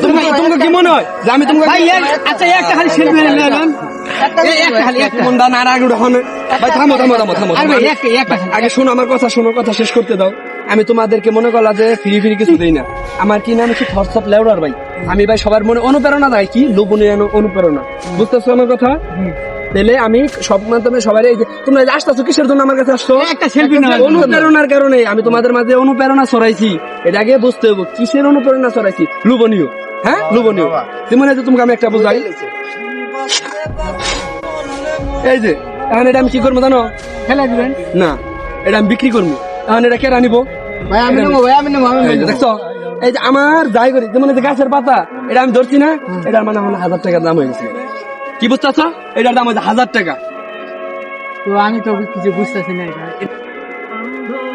তোমাকে কি মনে হয় যে আমি তোমাকে আচ্ছা একটা খালি সেলফি নিলাম আগে শোনো আমার কথা, শোনো কথা শেষ করতে দাও। আমি তোমাদেরকে মনে করলা যে ফ্রি ফ্রি কিছু দেই না। আমার কি নাম হচ্ছে থটসঅফ লেউরার ভাই। আমি ভাই সবার মনে অনুপ্রেরণা দেয় কি লোভনীয় অনুপ্রেরণা, বুঝতেছো আমার কথা? তাহলে আমি সব মাধ্যমে সবাই এই যে তোমরা আসতেছো কিসের জন্য আমার কাছে আসছো? একটা সেলফি অনুপ্রেরণার কারণে আমি তোমাদের মাঝে অনুপ্রেরণা ছড়াইছি। এটা আগে বুঝতে হবে কিসের অনুপ্রেরণা ছড়াইছি। লোভনীয়, হ্যাঁ লোভনীয়। যেমন এই যে তোমাকে আমি একটা বোঝাই, এই যে এখন এটা আমি কি করবো জানো? খেলা দিবেন না, এটা আমি বিক্রি করবো। এখন এটা কে রানিবো? ভাই আমি নেবো, ভাই আমি নেবো, আমি নেবো। দেখছো এই যে আমার যাই করি যেমন এই যে গাছের পাতা, এটা আমি ধরছি না, এটার মানে আমার 1000 টাকার দাম হয়ে গেছে। কি বুঝতেছ? এটার দাম হচ্ছে 1000 টাকা। তো আমি তো কিছু বুঝতেছি না।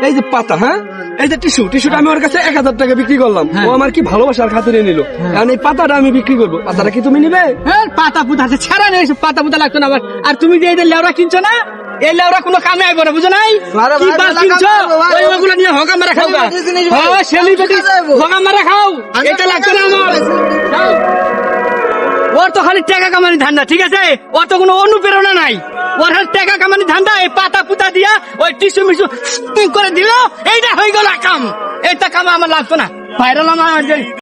এই যে পাতা, হ্যাঁ এই যে টিস্যুটা আমি ওর কাছে 1000 টাকা বিক্রি করলাম। ও আমার কি ভালোবাসার খাতিরে নিল। এখন এই পাতাটা আমি বিক্রি করবো, পাতাটা কি তুমি নিবে? হ্যাঁ পাতা পুতা আছে, ছাড়া নেই, পাতা পুতা লাগতো না আবার। আর তুমি যে এই যে লেওরা কিনছো না, এই লেওরা কোনো কামে আইবো না, বুঝো নাই? কি বাস কিনছো ওইগুলো নিয়ে হগা মারা খাও। হ্যাঁ সেলিব্রিটি হগা মারা খাও, এটা লাগতো না আমার। ওর তো খালি টাকা কামানি ধান্দা, ঠিক আছে? ওর তো কোনো অনুপ্রেরণা নাই। ওর খালি টাকা কামানি ধান্দা। এই পাতা পুতা দিয়া ওই টিস্যু মিশু করে দিল, এইটা হয়ে গেল কাম। এটা কাম আমার লাগতো না। ভাইরাল আমার